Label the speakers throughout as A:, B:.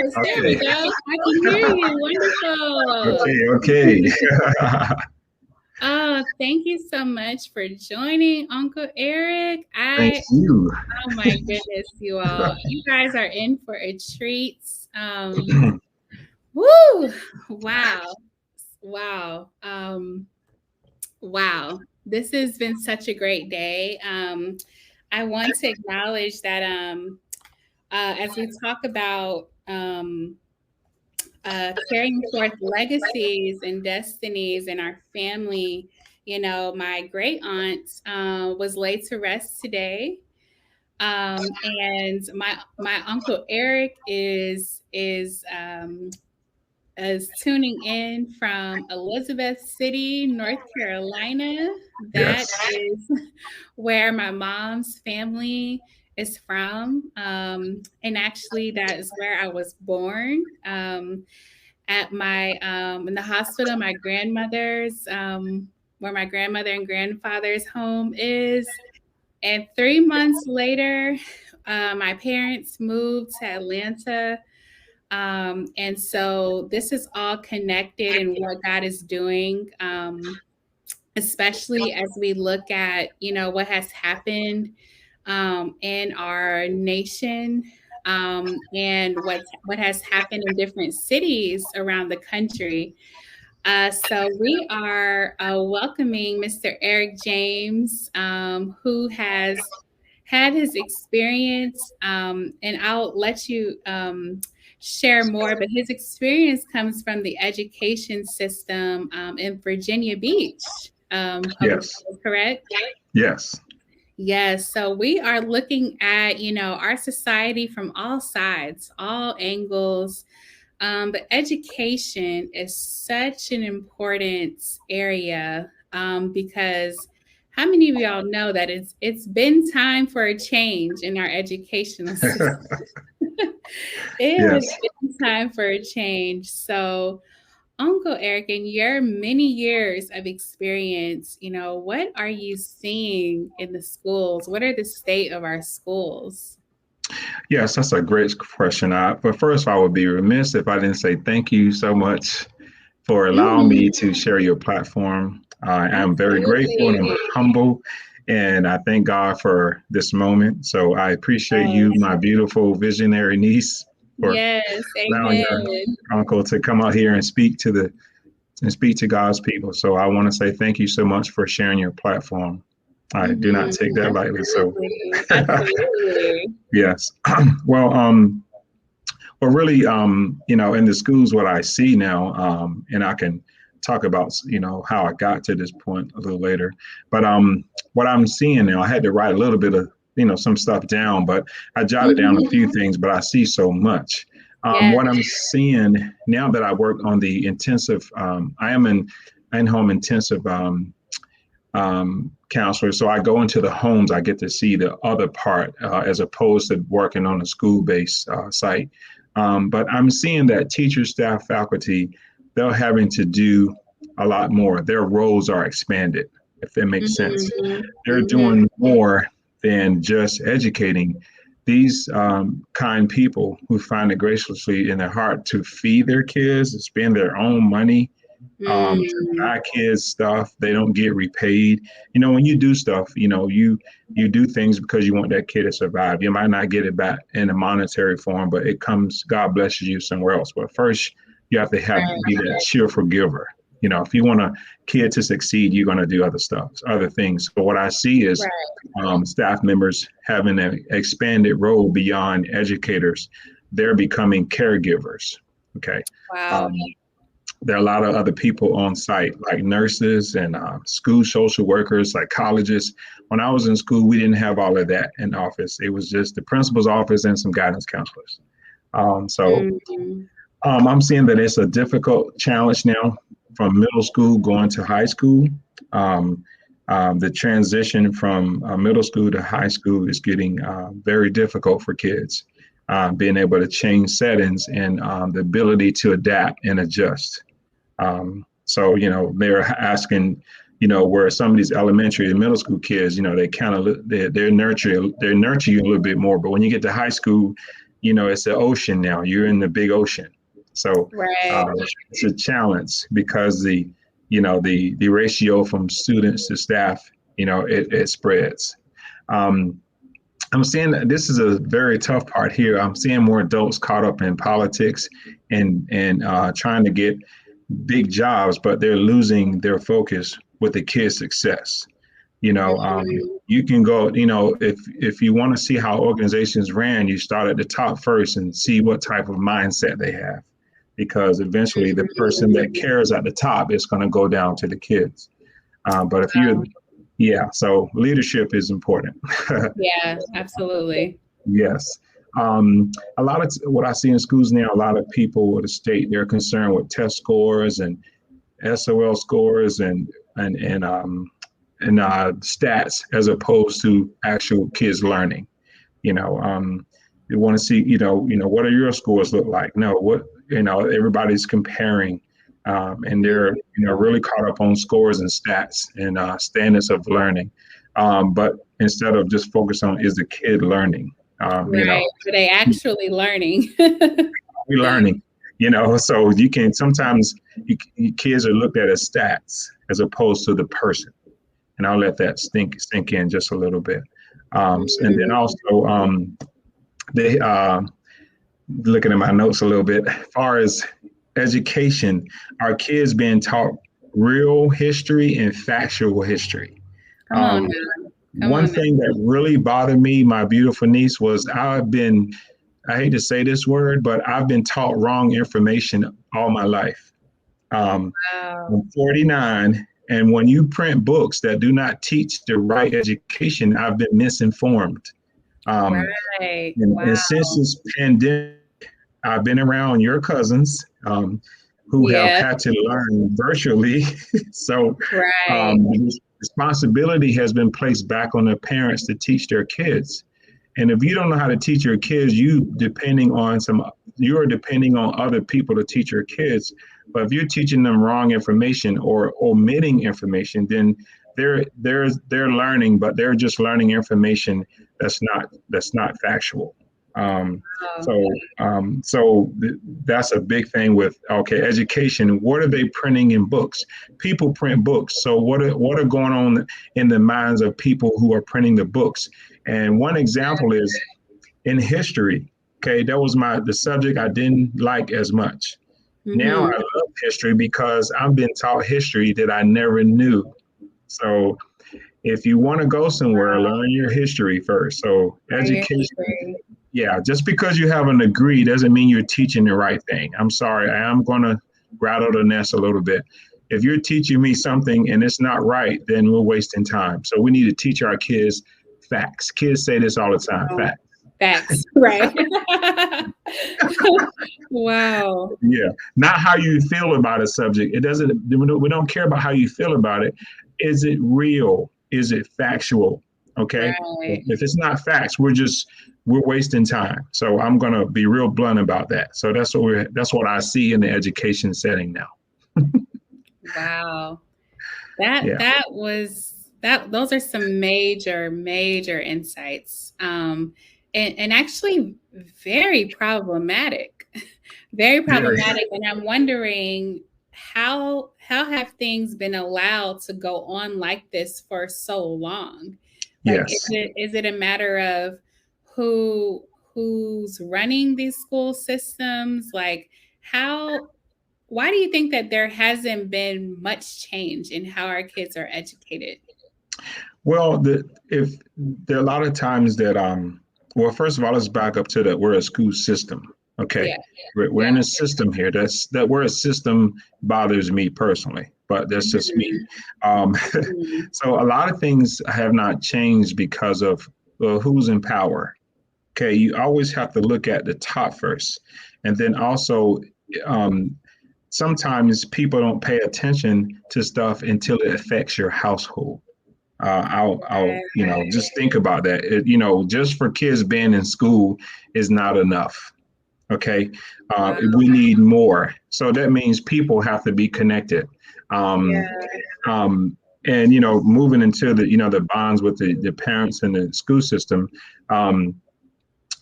A: Yes, there we
B: Okay.
A: go. I can hear you. Wonderful.
B: Okay.
A: Oh, thank you so much for joining, Uncle Eric.
B: Thank you.
A: Oh my goodness, you all. You guys are in for a treat. Woo! Wow. Wow. Wow. This has been such a great day. I want to acknowledge that as we talk about carrying forth legacies and destinies in our family, my great aunt was laid to rest today. And my uncle Eric is tuning in from Elizabeth City, North Carolina. That
B: Yes.
A: is where my mom's family is from. And actually, that is where I was born. At my in the hospital, my grandmother's where my grandmother and grandfather's home is. And 3 months later, my parents moved to Atlanta, and so this is all connected in what God is doing, especially as we look at, what has happened in our nation, and what has happened in different cities around the country. So we are welcoming Mr. Eric James, who has had his experience, and I'll let you share more, but his experience comes from the education system in Virginia Beach, Public
B: Yes.
A: Schools, correct?
B: Yes.
A: Yes. So we are looking at, our society from all sides, all angles. But education is such an important area, because how many of y'all know that it's been time for a change in our educational system? It has
B: Yes.
A: been time for a change. So, Uncle Eric, in your many years of experience, what are you seeing in the schools? What are the state of our schools?
B: Yes, that's a great question. But first, I would be remiss if I didn't say thank you so much for allowing
A: Mhm.
B: me to share your platform. I am very grateful and I'm
A: Absolutely.
B: humble, and I thank God for this moment. So I appreciate you,
A: Yes.
B: my beautiful visionary niece, for
A: Yes.
B: allowing your
A: Amen.
B: uncle to come out here and speak to God's people. So I want to say thank you so much for sharing your platform. I do not
A: Mhm.
B: take that lightly. So
A: Absolutely. Absolutely.
B: yes. Well, really, in the schools, what I see now, and I can talk about, how I got to this point a little later. But what I'm seeing now, I had to write a little bit of, some stuff down, but I jotted down a
A: Mhm.
B: few things, but I see so much.
A: Yes.
B: What I'm seeing now that I work on the intensive, I am an in-home intensive counselor. So I go into the homes, I get to see the other part as opposed to working on a school-based site. But I'm seeing that teachers, staff, faculty, they're having to do a lot more. Their roles are expanded, if that makes sense.
A: Mhm.
B: They're
A: Mhm.
B: doing more than just educating these kind people who find it graciously in their heart to feed their kids, to spend their own money, to
A: Mm.
B: buy kids stuff. They don't get repaid. When you do stuff, you do things because you want that kid to survive. You might not get it back in a monetary form, but it comes. God blesses you somewhere else. But first, you have to be
A: Right.
B: that cheerful giver. If you want a kid to succeed, you're going to do other stuff, other things. So what I see is
A: Right.
B: staff members having an expanded role beyond educators. They're becoming caregivers. Okay.
A: Wow.
B: Um, there are a lot of other people on site, like nurses and school social workers, psychologists. When I was in school, we didn't have all of that in office. It was just the principal's office and some guidance counselors. So
A: Mhm.
B: I'm seeing that it's a difficult challenge now from middle school going to high school. Um, the transition from middle school to high school is getting very difficult for kids. Being able to change settings and the ability to adapt and adjust. So, they're asking, where some of these elementary and middle school kids, they kind of they nurture you a little bit more. But when you get to high school, it's an ocean now. You're in the big ocean. So
A: Right.
B: it's a challenge because the ratio from students to staff, it spreads. I'm seeing that this is a very tough part here. I'm seeing more adults caught up in politics and trying to get big jobs, but they're losing their focus with the kids' success. You can go, if you want to see how organizations ran, you start at the top first and see what type of mindset they have, because eventually the person that cares at the top is going to go down to the kids. But if you're, so leadership is important.
A: Yeah, absolutely.
B: Yes. A lot of what I see in schools now, a lot of people with the state, they're concerned with test scores and SOL scores and stats as opposed to actual kids learning. They want to see, what do your scores look like? No, everybody's comparing, and they're, really caught up on scores and stats and standards of learning. But instead of just focus on, is the kid learning?
A: Are they actually learning?
B: We're learning, so you can sometimes kids are looked at as stats as opposed to the person. And I'll let that sink in just a little bit. And then also, they looking at my notes a little bit, as far as education, our kids being taught real history and factual history. One thing that really bothered me, my beautiful niece, was I hate to say this word, but I've been taught wrong information all my life. I'm 49. And when you print books that do not teach the right education, I've been misinformed. And since this pandemic, I've been around your cousins who have had to learn virtually. So responsibility has been placed back on the parents to teach their kids. And if you don't know how to teach your kids, you're depending on other people to teach your kids. But if you're teaching them wrong information or omitting information, then they're learning, but they're just learning information that's not factual. So that's a big thing with education. What are they printing in books? People print books. So what are going on in the minds of people who are printing the books? And one example is in history. Okay, that was the subject I didn't like as much. Now I love history because I've been taught history that I never knew. So if you want to go somewhere, learn your history first. So education, just because you have a degree doesn't mean you're teaching the right thing. I'm sorry, I am going to rattle the nest a little bit. If you're teaching me something and it's not right, then we're wasting time. So we need to teach our kids facts. Kids say this all the time, facts.
A: Facts, right? Wow.
B: Yeah, not how you feel about a subject. It doesn't. We don't care about how you feel about it. Is it real? Is it factual? Okay. Right. If it's not facts, we're wasting time. So I'm gonna be real blunt about that. So that's what I see in the education setting now.
A: Wow, those are some major insights. And actually very problematic. And I'm wondering how have things been allowed to go on like this for so long? Like, is it a matter of who's running these school systems? Like, why do you think that there hasn't been much change in how our kids are educated?
B: Well, there are a lot of times that well, first of all, let's back up to that we're a school system. Okay. We're in a system here. That word system bothers me personally, but that's just me. So a lot of things have not changed because of who's in power. Okay. You always have to look at the top first. And then also, sometimes people don't pay attention to stuff until it affects your household. I'll just think about that. Just for kids being in school is not enough. Okay. We need more. So that means people have to be connected. And, moving into the bonds with the parents and the school system.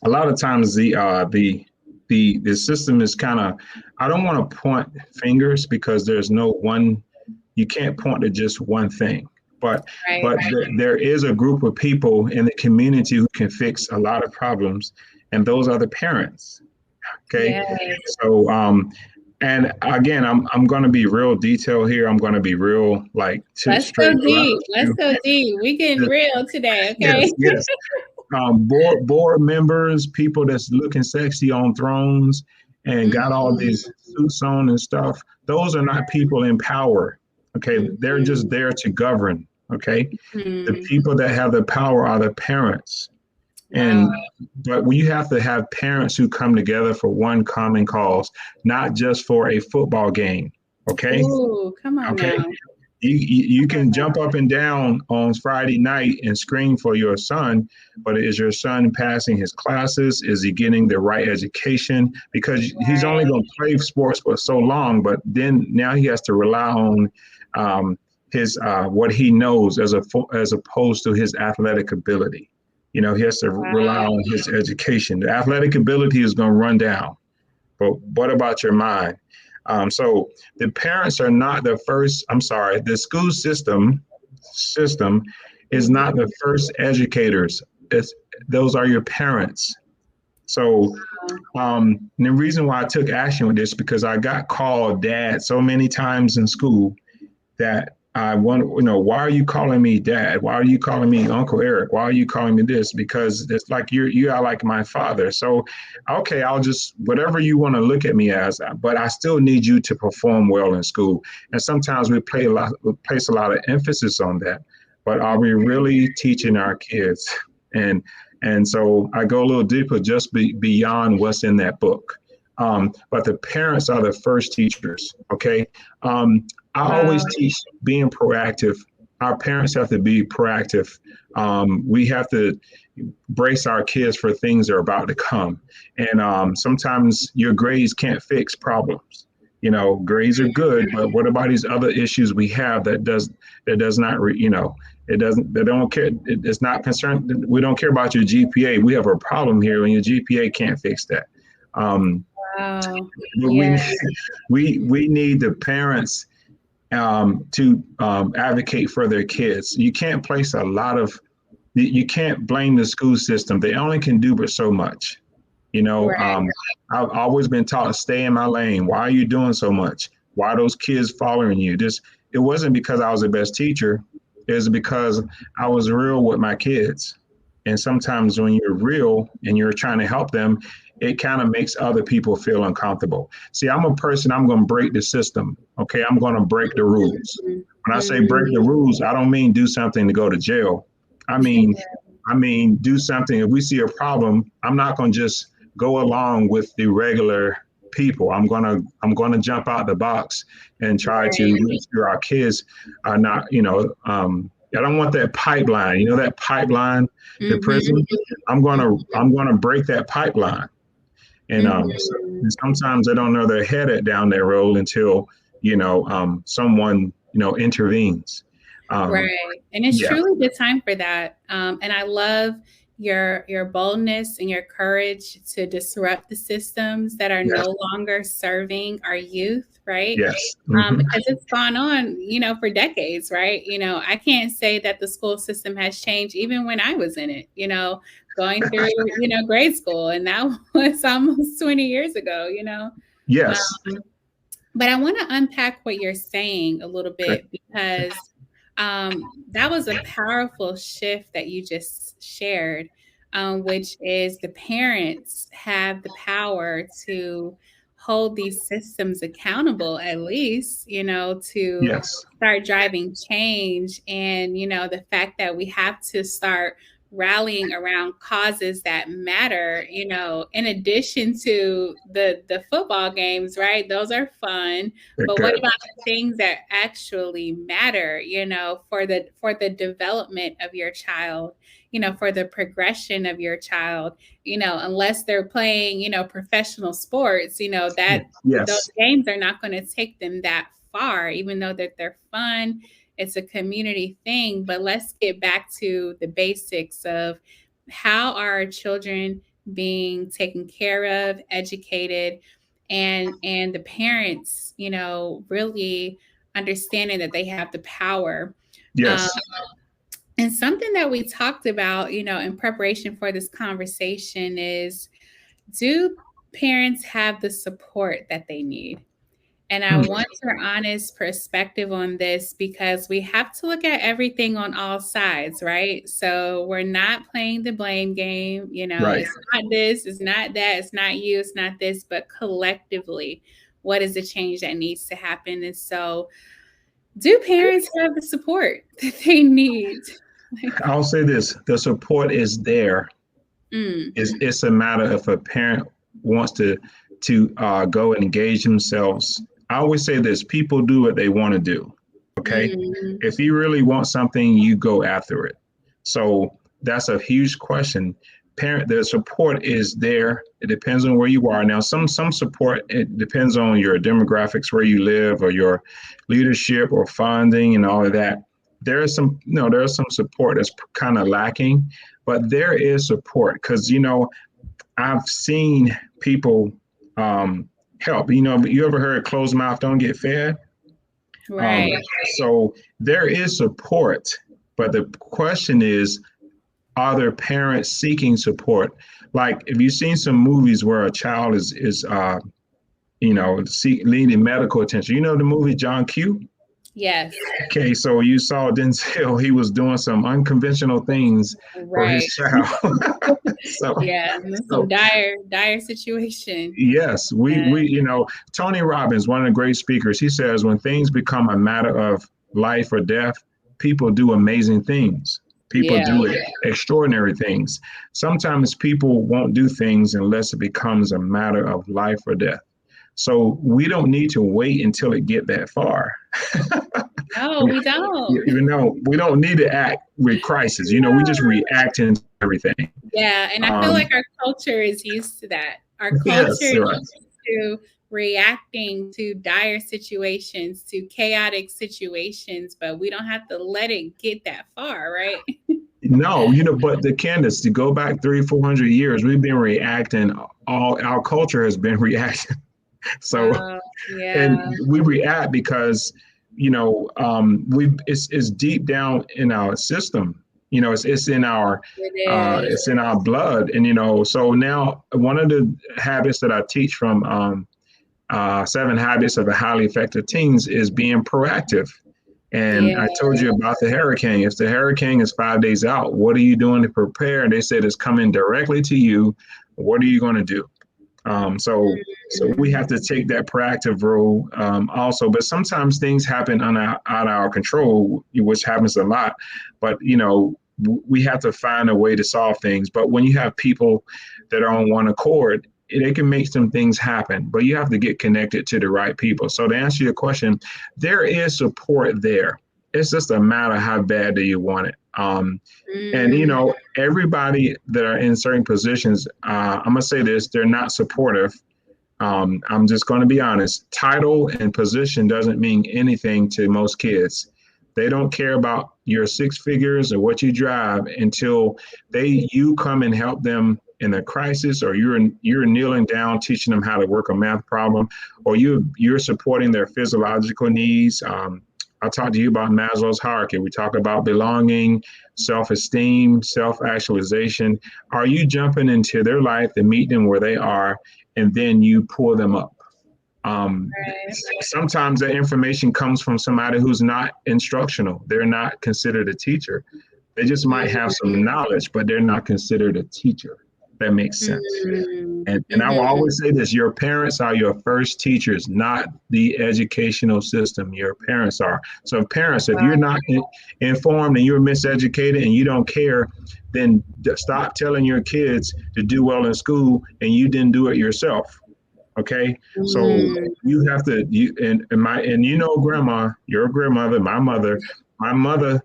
B: a lot of times the system is kind of, I don't want to point fingers because there's no one, you can't point to just one thing, but
A: Right.
B: there is a group of people in the community who can fix a lot of problems, and those are the parents. Okay.
A: Yes.
B: So and again, I'm going to be real detailed here. I'm going to be real, like, to
A: Let's go
B: straight to
A: deep. Let's go deep. We getting real today, okay?
B: yes, yes. Board members, people that's looking sexy on thrones and got all
A: Mhm.
B: these suits on and stuff. Those are not people in power. Okay, they're just there to govern. Okay, the
A: Mhm.
B: people that have the power are the parents.
A: Wow.
B: And but we have to have parents who come together for one common cause, not just for a football game. Okay,
A: Ooh, come on
B: okay.
A: now.
B: You can jump up and down on Friday night and scream for your son, but is your son passing his classes? Is he getting the right education? Because he's only
A: Right.
B: going to play sports for so long, but then now he has to rely on um, his what he knows as opposed to his athletic ability. You know, he has to rely
A: Wow.
B: on his education. The athletic ability is going to run down, but what about your mind? So the parents are not the first. I'm sorry, the school system is
A: Mhm.
B: not the first educators. It's, those are your parents. So the reason why I took action with this because I got called dad so many times in school that I want, why are you calling me dad? Why are you calling me Uncle Eric? Why are you calling me this? Because it's like you are like my father. So, okay, I'll just whatever you want to look at me as, but I still need you to perform well in school. And sometimes we place a lot of emphasis on that. But are we really teaching our kids? And so I go a little deeper, just beyond what's in that book. But the parents are the first teachers. Okay. I always
A: Wow.
B: teach being proactive. Our parents have to be proactive. We have to brace our kids for things that are about to come. And sometimes your grades can't fix problems. You know, grades are good, but what about these other issues we have that does not, it doesn't, they don't care. It's not concerned. We don't care about your GPA. We have a problem here, and your GPA can't fix that. Um,
A: Wow.
B: but
A: Yeah.
B: we need the parents to advocate for their kids. You can't place a lot of, you can't blame the school system. They only can do but so much. You know,
A: Right.
B: I've always been taught to stay in my lane. Why are you doing so much? Why are those kids following you? It wasn't because I was the best teacher. It was because I was real with my kids. And sometimes when you're real and you're trying to help them, it kind of makes other people feel uncomfortable. See, I'm a person, I'm going to break the system. Okay. I'm going to break the rules. When I say break the
A: Mhm.
B: rules, I don't mean do something to go to jail. I mean, do something. If we see a problem, I'm not going to just go along with the regular people. I'm gonna jump out the box and try to
A: Right.
B: make sure our kids are not, I don't want that pipeline. You know that pipeline, the
A: Mhm.
B: prison. I'm gonna break that pipeline. And
A: Mhm.
B: sometimes they don't know they're headed down that road until someone intervenes. Um,
A: Right. And it's
B: yeah,
A: truly the time for that. And I love your boldness and your courage to disrupt the systems that are
B: yes,
A: no longer serving our youth, right?
B: yes, hmm,
A: Because it's gone on, for decades, right? I can't say that the school system has changed even when I was in it, going through, grade school. And that was almost 20 years ago.
B: yes.
A: Um, but I want to unpack what you're saying a little
B: Okay.
A: bit because that was a powerful shift that you just shared, which is the parents have the power to hold these systems accountable, at least, to
B: Yes.
A: start driving change. And, the fact that we have to start rallying around causes that matter, in addition to the football games, right? Those are fun, but what
B: Good.
A: about the things that actually matter, for the development of your child, for the progression of your child, unless they're playing, professional sports, that those
B: Yes.
A: games are not going to take them that far, even though that they're fun. It's a community thing, but let's get back to the basics of how are our children being taken care of, educated, and the parents, really understanding that they have the power. Um,
B: Yes.
A: and something that we talked about, in preparation for this conversation is, do parents have the support that they need? And I
B: Hmm.
A: want your honest perspective on this, because we have to look at everything on all sides, right? So we're not playing the blame game.
B: Right.
A: It's not this, it's not that, it's not you, it's not this, but collectively, what is the change that needs to happen? And so, do parents have the support that they need? Like,
B: I'll say this: the support is there.
A: mm,
B: It's a matter if a parent wants to go and engage themselves. I always say this: people do what they want to do. Okay,
A: mm,
B: if you really want something, you go after it. So that's a huge question. The support is there. It depends on where you are. Now, some support, it depends on your demographics, where you live, or your leadership, or funding, and all of that. There is some, there is some support that's kind of lacking, but there is support, because I've seen people help. You ever heard closed mouth don't get fed? Um,
A: right.
B: so there is support, but the question is, are there parents seeking support? Like, if you've seen some movies where a child needing medical attention. The movie John Q?
A: Yes.
B: Okay, so you saw Denzel, he was doing some unconventional things for his
A: Right.
B: child. so,
A: Yeah. Some
B: so
A: dire situation.
B: yes,
A: Yeah.
B: Tony Robbins, one of the great speakers, he says when things become a matter of life or death, people do amazing things. People
A: Yeah.
B: do extraordinary things. Sometimes people won't do things unless it becomes a matter of life or death. So we don't need to wait until it get that far.
A: No, we don't.
B: Even though we don't need to act with crisis, we just react into everything.
A: Yeah, and I feel
B: Um,
A: like our culture is used to that. Our culture
B: yes,
A: is
B: right.
A: used to reacting to dire situations, to chaotic situations, but we don't have to let it get that far, right?
B: No, but the Candace, to go back 300-400 years, we've been reacting. All our culture has been reacting. So, and
A: Yeah,
B: we react because, it's deep down in our system.
A: it is.
B: It's in our blood, and so now one of the habits that I teach from 7 Habits of a Highly Effective Teens is being proactive. And
A: Yeah.
B: I told you about the hurricane. If the hurricane is 5 days out, what are you doing to prepare? And they said it's coming directly to you. What are you going to do? So we have to take that proactive role also. But sometimes things happen out of our control, which happens a lot. But we have to find a way to solve things. But when you have people that are on one accord, they can make some things happen, but you have to get connected to the right people. So to answer your question, there is support there. It's just a matter of how bad do you want it. And
A: Mm,
B: everybody that are in certain positions, I'm gonna say this: they're not supportive. I'm just going to be honest. Title and position doesn't mean anything to most kids. They don't care about your 6 figures or what you drive until you come and help them in a crisis, or you're kneeling down teaching them how to work a math problem, or you're supporting their physiological needs. I talked to you about Maslow's hierarchy. We talk about belonging, self-esteem, self-actualization. Are you jumping into their life and meet them where they are, and then you pull them up? Um,
A: right.
B: Sometimes that information comes from somebody who's not instructional. They're not considered a teacher. They just might have some knowledge, but they're not considered a teacher. That makes sense. And I will
A: Mm-hmm.
B: always say this: your parents are your first teachers, not the educational system. Your parents are. So, parents, if you're not informed and you're miseducated and you don't care, then stop telling your kids to do well in school and you didn't do it yourself. Okay, so
A: Mm,
B: you have to grandma, your grandmother, my mother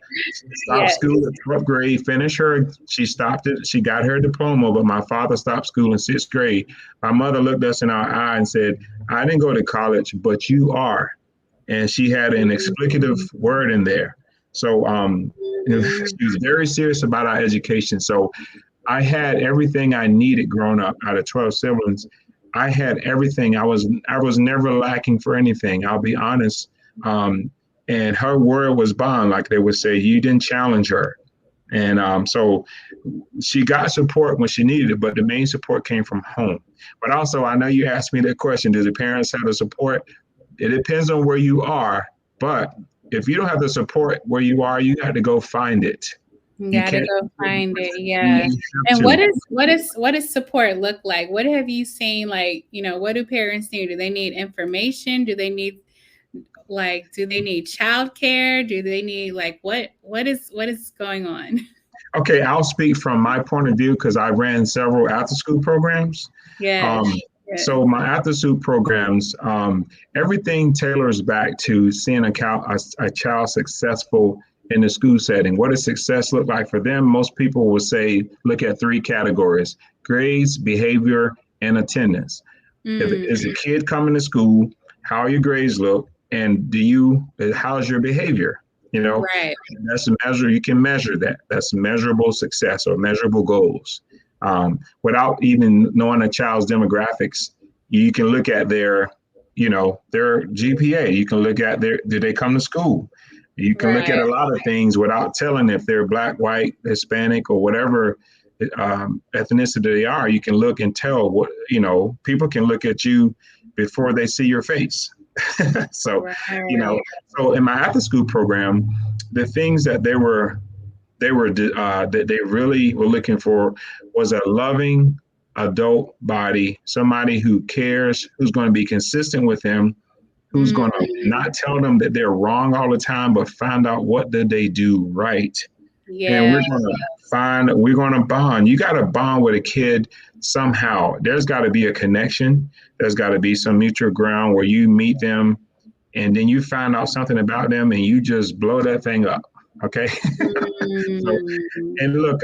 B: stopped
A: yes.
B: school at 12th grade, finished her, she stopped it, she got her diploma, but my father stopped school in 6th grade. My mother looked us in our eye and said, I didn't go to college, but you are. And she had an explicative word in there. So she was very serious about our education. So I had everything I needed growing up. Out of 12 siblings, I had everything. I was never lacking for anything. I'll be honest. And her word was bond, like they would say. You didn't challenge her, and so she got support when she needed it. But the main support came from home. But also, I know you asked me that question: do the parents have the support? It depends on where you are. But if you don't have the support where you are, you got to go find it.
A: You
B: You
A: gotta
B: can't.
A: go find it.
B: You
A: Yeah.
B: have
A: And
B: to.
A: what does support look like? What have you seen? Like, what do parents need? Do they need information? Do they need childcare? Do they need what is going on?
B: Okay, I'll speak from my point of view because I ran several after school programs.
A: Yes.
B: Um,
A: Yes.
B: so my after school programs, everything tailors back to seeing a child successful in the school setting. What does success look like for them? Most people will say, look at three categories: grades, behavior, and attendance. If is a kid coming to school, how are your grades look, and how's your behavior?
A: Right.
B: That's a measure. You can measure that. That's measurable success or measurable goals. Without even knowing a child's demographics, you can look at their GPA. You can look at did they come to school? You can look at
A: Right.
B: a lot of things without telling if they're Black, white, Hispanic, or whatever ethnicity they are. You can look and tell people can look at you before they see your face. So,
A: Right.
B: so in my after school program, the things that that they really were looking for was a loving adult body, somebody who cares, who's going to be consistent with them, who's going to
A: Mm.
B: not tell them that they're wrong all the time, but find out what did they do right. And
A: Yeah.
B: we're going to bond. You got to bond with a kid somehow. There's got to be a connection. There's got to be some mutual ground where you meet them and then you find out something about them and you just blow that thing up. Okay. So,
A: Mm.
B: and look,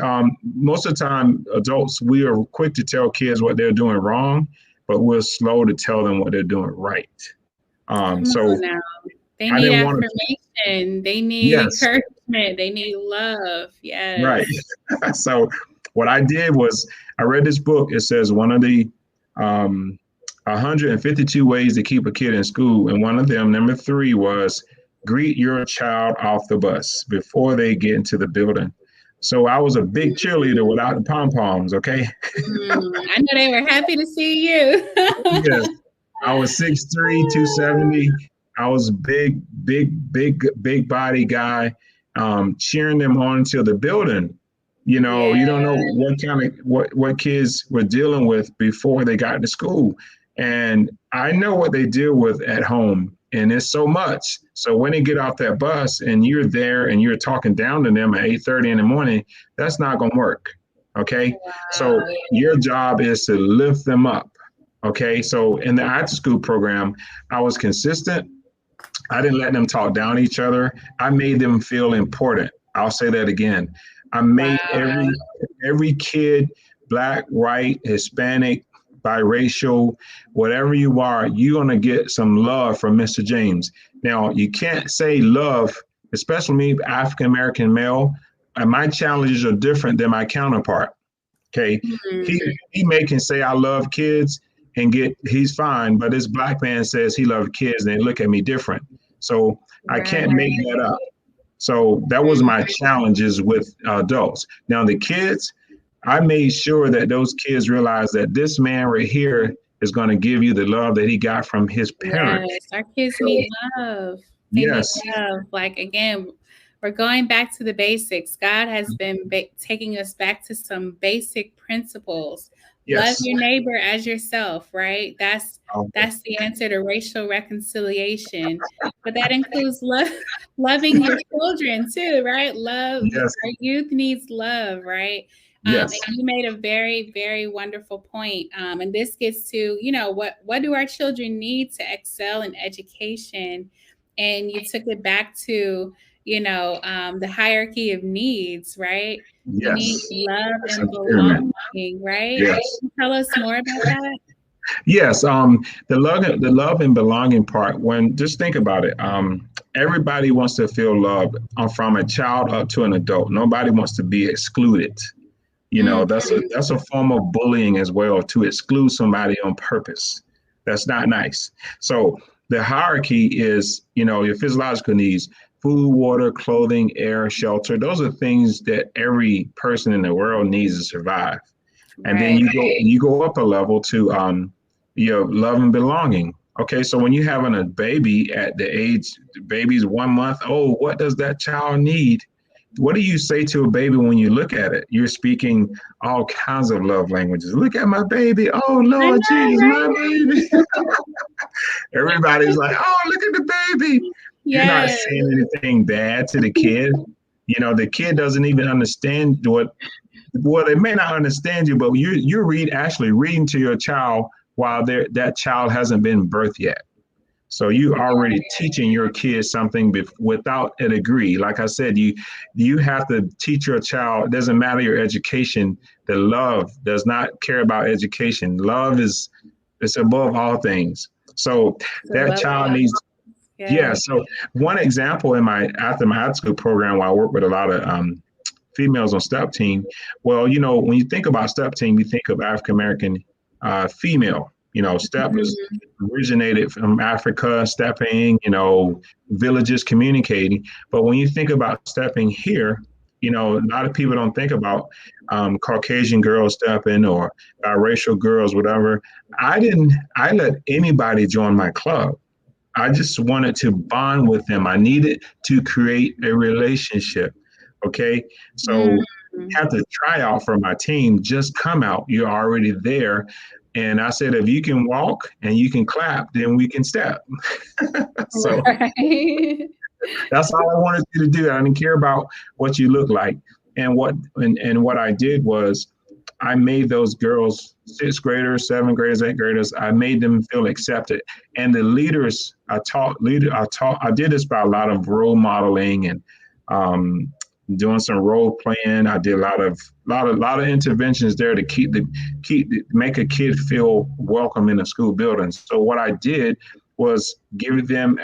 B: most of the time, adults, we are quick to tell kids what they're doing wrong, but we're slow to tell them what they're doing right.
A: Come
B: So
A: on now. They
B: I
A: need
B: didn't want to,
A: affirmation. They need
B: yes,
A: encouragement. They need love.
B: right.
A: Yes.
B: So what I did was I read this book. It says one of the um, 152 ways to keep a kid in school. And one of them, number 3, was greet your child off the bus before they get into the building. So I was a big cheerleader without the pom poms. Okay.
A: I know they were happy to see you.
B: Yes. I was 6'3", 270. I was big body guy, cheering them on to the building.
A: Yeah.
B: You don't know what kids were dealing with before they got to school. And I know what they deal with at home. And it's so much. So when they get off that bus and you're there and you're talking down to them at 8:30 in the morning, that's not going to work. Okay. So
A: Wow.
B: your job is to lift them up. Okay. So in the after school program, I was consistent. I didn't let them talk down each other. I made them feel important. I'll say that again. I made
A: Wow.
B: every kid, Black, white, Hispanic, biracial, whatever you are, you're going to get some love from Mr. James. Now, you can't say love, especially me, African American male, and my challenges are different than my counterpart. Okay. He,
A: Mm.
B: he may can say, I love kids and he's fine, but this Black man says he loves kids and they look at me different. So I can't make
A: Right.
B: that up. So that was my challenges with adults. Now the kids, I made sure that those kids realize that this man right here is going to give you the love that he got from his parents.
A: Yes, our kids need love. They need
B: Yes,
A: love. Like, again, we're going back to the basics. God has been taking us back to some basic principles. Love
B: yes.
A: your neighbor as yourself, right? That's
B: Um,
A: that's the answer to racial reconciliation. But that includes loving your children too, right?
B: yes,
A: Our youth needs love, right? And
B: yes,
A: you made a very, very wonderful point. And this gets to, what do our children need to excel in education? And you took it back to, the hierarchy of needs, right? You need
B: yes.
A: love
B: That's a
A: and
B: pyramid.
A: belonging, right?
B: Yes.
A: Can you tell us more about that?
B: Yes, the love and belonging part. When just think about it, everybody wants to feel loved from a child up to an adult. Nobody wants to be excluded. You know, that's a form of bullying as well, to exclude somebody on purpose. That's not nice. So the hierarchy is, you know, your physiological needs: food, water, clothing, air, shelter. Those are things that every person in the world needs to survive. And then
A: Right.
B: you go up a level to your love and belonging. Okay, so when you're having a baby at the age, the baby's 1 month old, what does that child need? What do you say to a baby when you look at it? You're speaking all kinds of love languages. Look at my baby. Oh,
A: I
B: Lord
A: know,
B: Jesus, my
A: right?
B: baby. Everybody's like, oh, look at the baby. You're not
A: Yes.
B: saying anything bad to the kid. You know, the kid doesn't even understand what, well, they may not understand you, but you're actually reading to your child while that child hasn't been birthed yet. So you already teaching your kids something without a degree. Like I said, you have to teach your child. It doesn't matter your education. The love does not care about education. Love is it's above all things. So
A: So
B: that
A: love,
B: child needs. Yeah.
A: yeah.
B: So one example after my high school program, where I work with a lot of females on step team. Well, you know, when you think about step team, you think of African American female. You know, step is originated from Africa, stepping, you know, villages communicating. But when you think about stepping here, you know, a lot of people don't think about Caucasian girls stepping or biracial girls, whatever. I let anybody join my club. I just wanted to bond with them. I needed to create a relationship. Okay. So have to try out for my team, just come out. You're already there. And I said, if you can walk and you can clap, then we can step. So
A: Right.
B: that's all I wanted you to do. I didn't care about what you look like. And what I did was I made those girls, sixth graders, seventh graders, eighth graders, I made them feel accepted. And the leaders, I did this by a lot of role modeling and doing some role playing. I did a lot of interventions there to make a kid feel welcome in the school building. So what I did was give them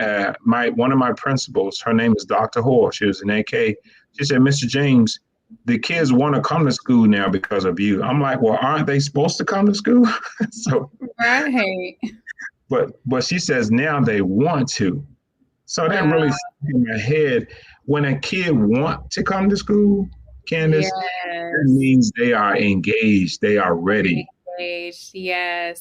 B: one of my principals. Her name is Dr. Hoare. She was an AK. She said, Mr. James, the kids want to come to school now because of you. I'm like, well, aren't they supposed to come to school? So,
A: Right.
B: but she says now they want to. So that really stuck in my head. When a kid want to come to school, Candace, that
A: Yes.
B: means they are engaged. They are ready.
A: Yes,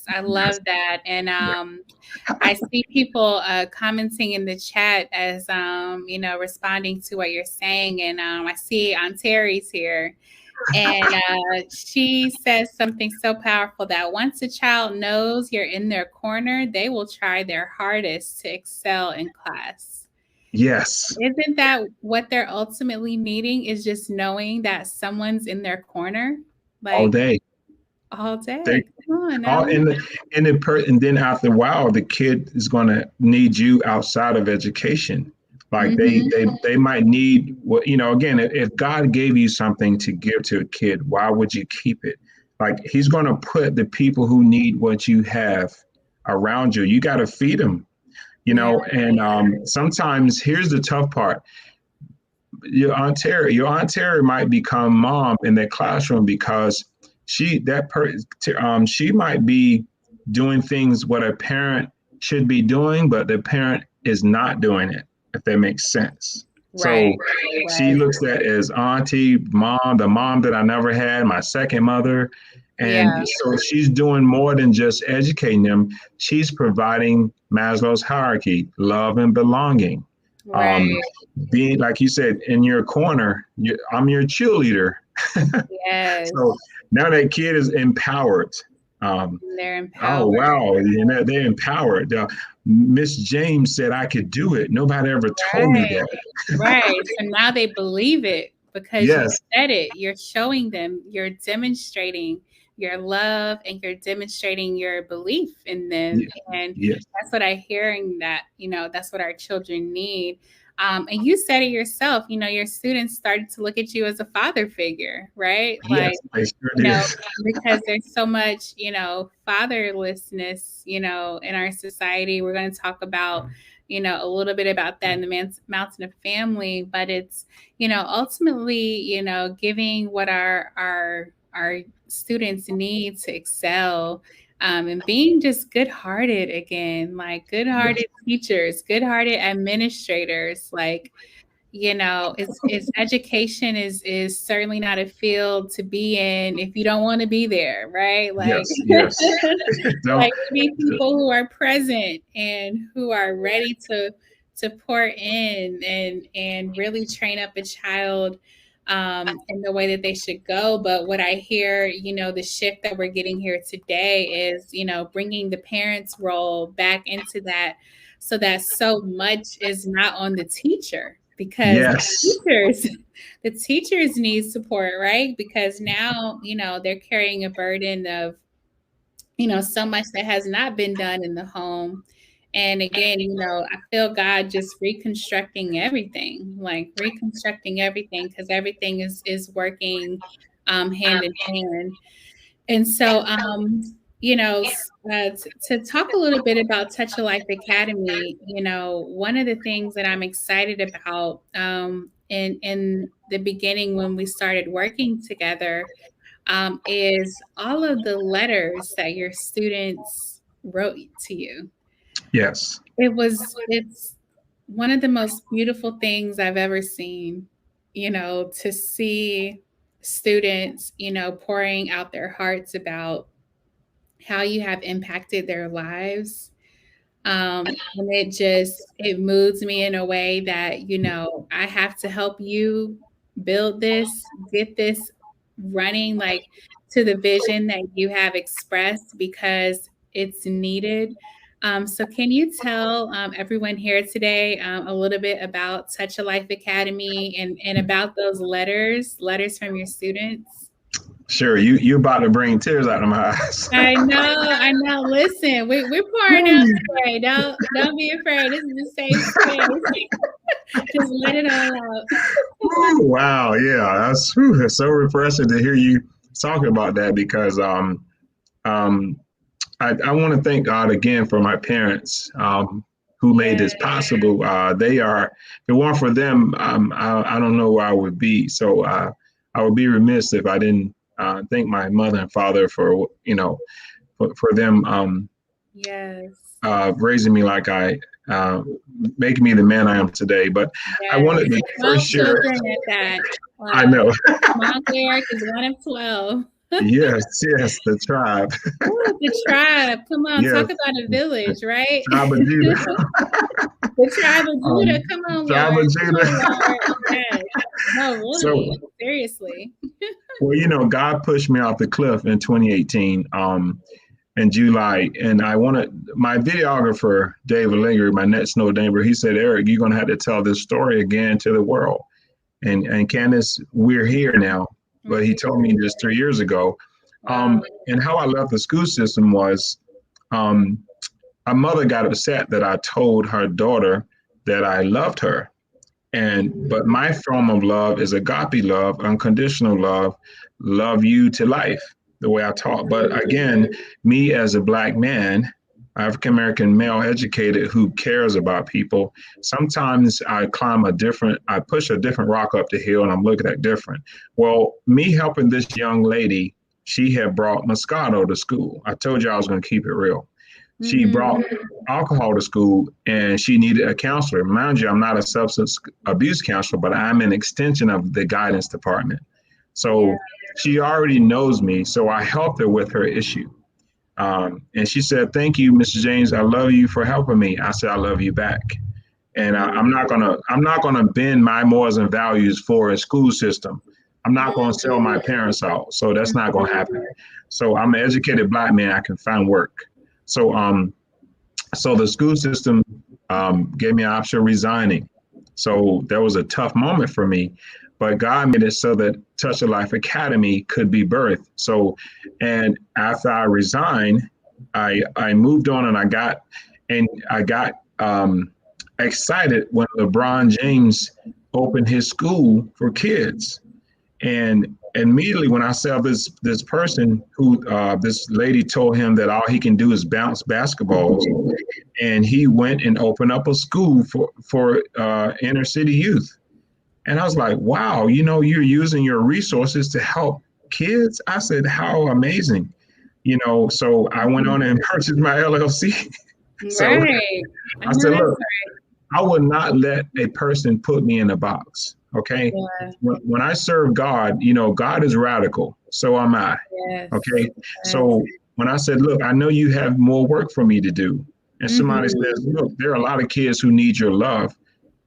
A: I
B: Yes.
A: love that. And I see people commenting in the chat as responding to what you're saying. And I see Aunt Terry's here. And she says something so powerful that once a child knows you're in their corner, they will try their hardest to excel in class.
B: Yes.
A: Isn't that what they're ultimately needing, is just knowing that someone's in their corner?
B: All
A: Like
B: day.
A: all
B: They
A: day. Come on
B: all
A: now.
B: and then after a while, the kid is going to need you outside of education. Like
A: Mhm.
B: they might need what, you know. Again, if God gave you something to give to a kid, why would you keep it? Like He's going to put the people who need what you have around you. You got to feed them, you
A: Yeah.
B: know. And sometimes here's the tough part: your aunt Terry might become mom in that classroom because she might be doing things what a parent should be doing, but the parent is not doing it. If that makes sense. So
A: Right.
B: she
A: Right.
B: looks at as auntie, mom, the mom that I never had, my second mother. And
A: Yeah.
B: so she's doing more than just educating them. She's providing Maslow's hierarchy, love and belonging. Um,
A: Right.
B: being, like you said, in your corner, I'm your cheerleader. So
A: Yes.
B: now that kid is empowered. Um,
A: They're
B: oh,
A: empowered.
B: wow. You know, they're empowered. Miss James said I could do it. Nobody ever told me
A: Right.
B: that.
A: Right. So now they believe it because you
B: Yes.
A: said it. You're showing them, you're demonstrating your love, and you're demonstrating your belief in them.
B: Yes.
A: And
B: Yes.
A: that's what I hearing that, that's what our children need. And you said it yourself, your students started to look at you as a father figure, right? Like,
B: Yes. I sure
A: you
B: did.
A: know, because there's so much, fatherlessness, in our society. We're going to talk about, a little bit about that in the Mountain of Family, but it's, ultimately, giving what our students need to excel, and being just good-hearted again, like good-hearted teachers, good-hearted administrators, like, it's education is certainly not a field to be in if you don't want to be there, right? Like,
B: Yes, yes. No,
A: like we need people who are present and who are ready to pour in and really train up a child in the way that they should go. But what I hear, the shift that we're getting here today is, bringing the parents' role back into that, so that so much is not on the teacher, because
B: yes,
A: the teachers need support, right? Because now, they're carrying a burden of, so much that has not been done in the home. And again, I feel God just reconstructing everything, like reconstructing everything, because everything is working hand in hand. And so, to talk a little bit about Touch a Life Academy, one of the things that I'm excited about in the beginning when we started working together is all of the letters that your students wrote to you.
B: yes,
A: It's one of the most beautiful things I've ever seen, to see students, pouring out their hearts about how you have impacted their lives. And it moves me in a way that, I have to help you build this, get this running, like, to the vision that you have expressed, because it's needed. So can you tell everyone here today a little bit about Touch a Life Academy and about those letters from your students?
B: sure. You about to bring tears out of my eyes.
A: I know. Listen, we're pouring out today. Don't be afraid. This is a safe space. Just let it all out.
B: Wow, yeah, that's so refreshing to hear you talk about that because um, I want to thank God again for my parents who made this possible. If it weren't for them, I don't know where I would be. So I would be remiss if I didn't thank my mother and father for for them
A: Yes.
B: raising me like making me the man I am today. But I
A: Yes.
B: wanted to
A: 12
B: first share.
A: children at that.
B: I
A: Wow.
B: know.
A: Mom Eric is one of 12.
B: Yes, yes, the tribe.
A: Ooh, the tribe. Come on,
B: Yes,
A: talk about a village, right?
B: tribe of Judah.
A: The tribe of Judah.
B: um,
A: Come on,
B: tribe
A: Lord.
B: of
A: Come on,
B: Judah.
A: Lord. Yes. No,
B: So,
A: really. Seriously.
B: well, God pushed me off the cliff in 2018, in July, and I wanted my videographer, David Linger, my next door neighbor. He said, "Eric, you're gonna have to tell this story again to the world." And Candace, we're here now, but he told me this 3 years ago.
A: Wow.
B: And how I left the school system was, my mother got upset that I told her daughter that I loved her. But my form of love is agape love, unconditional love you to life, the way I talk. But again, me as a Black man, African American male educated who cares about people, sometimes I push a different rock up the hill and I'm looking at different. Well, me helping this young lady, she had brought Moscato to school. I told you I was going to keep it real. She brought alcohol to school and she needed a counselor. Mind you, I'm not a substance abuse counselor, but I'm an extension of the guidance department. So she already knows me. So I helped her with her issue. And she said, "Thank you, Mr. James. I love you for helping me." I said, "I love you back." And I'm not gonna bend my morals and values for a school system. I'm not gonna sell my parents out. So that's not gonna happen. So I'm an educated Black man. I can find work. So the school system gave me an option of resigning. So that was a tough moment for me, but God made it so that Touch a Life Academy could be birthed. So, and after I resigned, I moved on and I got excited when LeBron James opened his school for kids. And immediately when I saw this person who this lady told him that all he can do is bounce basketballs, and he went and opened up a school for inner city youth. And I was like, wow, you're using your resources to help kids? I said, how amazing, so I went on and purchased my LLC. So
A: Right.
B: I said, look, I will not let a person put me in a box. Okay.
A: Yeah.
B: When I serve God, God is radical. So am I.
A: Yes.
B: Okay.
A: Yes.
B: So when I said, look, I know you have more work for me to do. And somebody says, look, there are a lot of kids who need your love.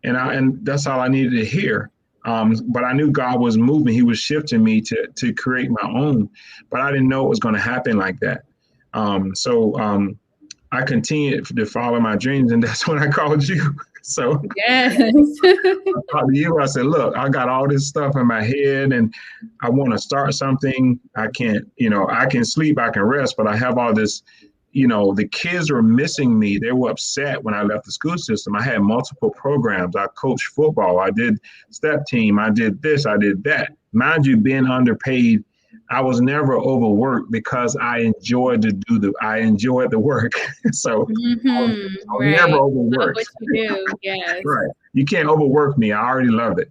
B: And that's all I needed to hear. But I knew God was moving. He was shifting me to create my own. But I didn't know it was going to happen like that. So I continued to follow my dreams. And that's when I called you. So
A: yes.
B: I talked to you. I said, look, I got all this stuff in my head and I want to start something. I can't, I can sleep, I can rest, but I have all this, the kids were missing me. They were upset when I left the school system. I had multiple programs. I coached football. I did step team. I did this. I did that. Mind you, being underpaid, I was never overworked because I enjoyed the work. So I was never overworked.
A: Love what you do. Yes.
B: Right. You can't overwork me. I already love it.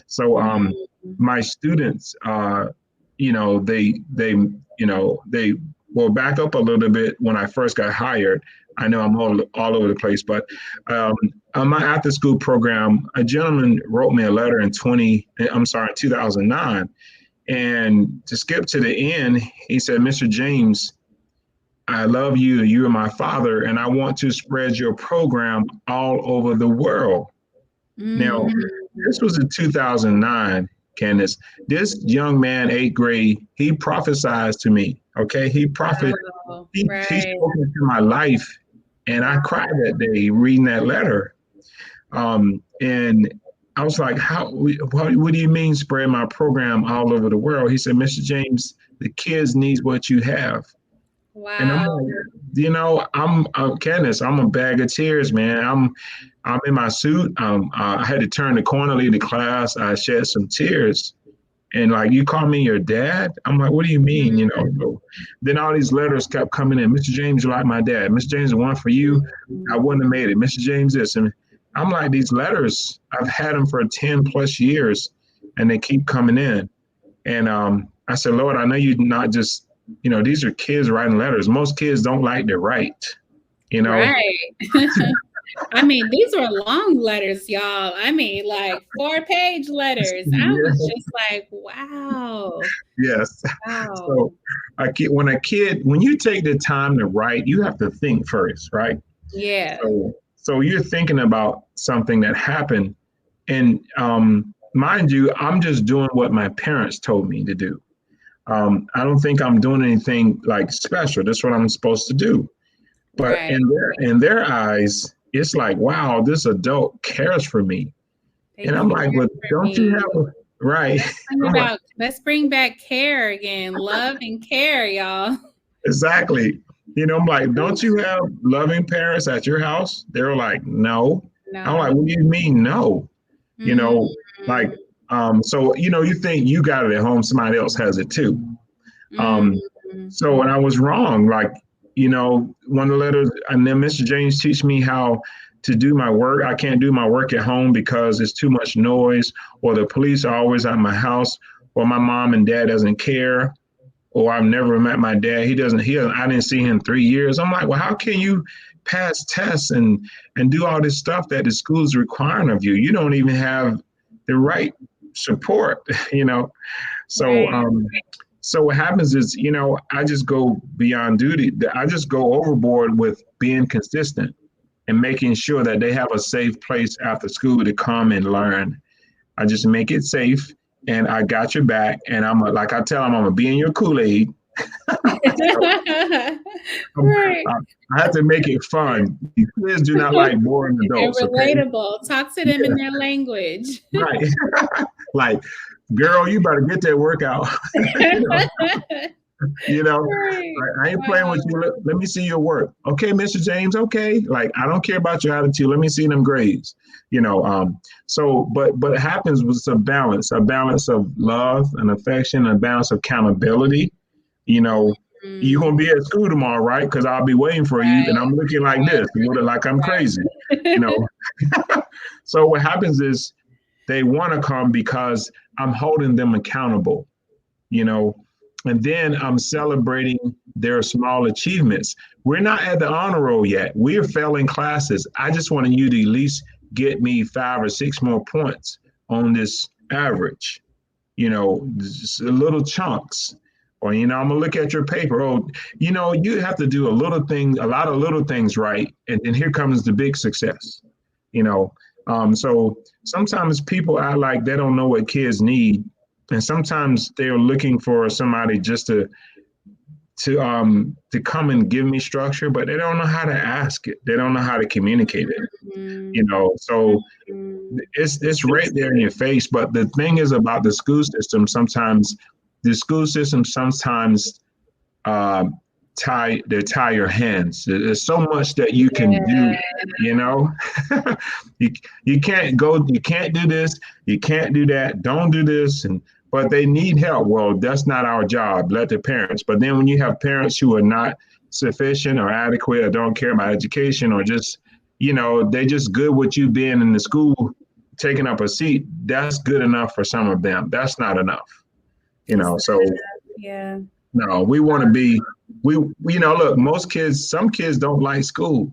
B: So my students, they will back up a little bit when I first got hired. I know I'm all over the place, but on my after school program, a gentleman wrote me a letter in 2009. And to skip to the end, he said, Mr. James, I love you. You are my father, and I want to spread your program all over the world. Now, this was in 2009, Candace. This young man, 8th grade, he prophesied to me. Okay, he spoke into my life, and I cried that day reading that letter. And I was like, what do you mean spread my program all over the world? He said, Mr. James, the kids need what you have.
A: Wow.
B: And I'm like, I'm Candace, I'm a bag of tears, man. I'm in my suit. I had to turn the corner, leave the class. I shed some tears. And like, you call me your dad? I'm like, what do you mean? So then all these letters kept coming in. Mr. James, you're like my dad. Mr. James, the one for you, I wouldn't have made it. Mr. James, this. And I'm like, these letters, I've had them for 10 plus years and they keep coming in. And I said, Lord, I know you're not just, these are kids writing letters. Most kids don't like to write,
A: Right. I mean, these were long letters, y'all. I mean, like 4-page letters. I was just like, wow.
B: Yes.
A: Wow.
B: So when you take the time to write, you have to think first, right?
A: Yeah.
B: So you're thinking about something that happened. And mind you, I'm just doing what my parents told me to do. I don't think I'm doing anything like special. That's what I'm supposed to do. But in their eyes, it's like, wow, this adult cares for me. And I'm like, but don't you have right?
A: Let's bring back care again. Love and care, y'all.
B: Exactly. I'm like, don't you have loving parents at your house? They're like, no. I'm like, what do you mean, no? Like, so, you think you got it at home, somebody else has it too. So when I was wrong, like, one of the letters, and then Mr. James teach me how to do my work. I can't do my work at home because it's too much noise, or the police are always at my house, or my mom and dad doesn't care, or I've never met my dad. I didn't see him in 3 years. I'm like, well, how can you pass tests and do all this stuff that the school's requiring of you? You don't even have the right support, So what happens is, I just go beyond duty. I just go overboard with being consistent and making sure that they have a safe place after school to come and learn. I just make it safe, and I got your back. And like I tell them, I'm gonna be in your Kool-Aid.
A: Right.
B: I have to make it fun. These kids do not like boring adults.
A: They're relatable. Okay? Talk to them in their language.
B: Right. Like, girl, you better get that workout. I ain't playing with you. Let me see your work. Okay, Mr. James. Okay. Like, I don't care about your attitude. Let me see them grades. So, but it happens with a balance of love and affection, a balance of accountability. You're going to be at school tomorrow, right? Because I'll be waiting for you, and I'm looking like this, like I'm crazy, So what happens is they want to come because I'm holding them accountable. And then I'm celebrating their small achievements. We're not at the honor roll yet. We're failing classes. I just wanted you to at least get me 5 or 6 more points on this average, just little chunks. Or, I'm gonna look at your paper. Oh, you have to do a lot of little things right. And then here comes the big success, So sometimes people act like they don't know what kids need. And sometimes they're looking for somebody just to come and give me structure, but they don't know how to ask it. They don't know how to communicate it. So it's right there in your face. But the thing is about the school system, sometimes tie your hands. There's so much that you can do, you can't do this, you can't do that, don't do this, but they need help. Well, that's not our job. Let the parents. But then when you have parents who are not sufficient or adequate or don't care about education or just, they just good with you being in the school, taking up a seat, that's good enough for some of them. That's not enough, so
A: yeah.
B: No, we want to be, look, some kids don't like school.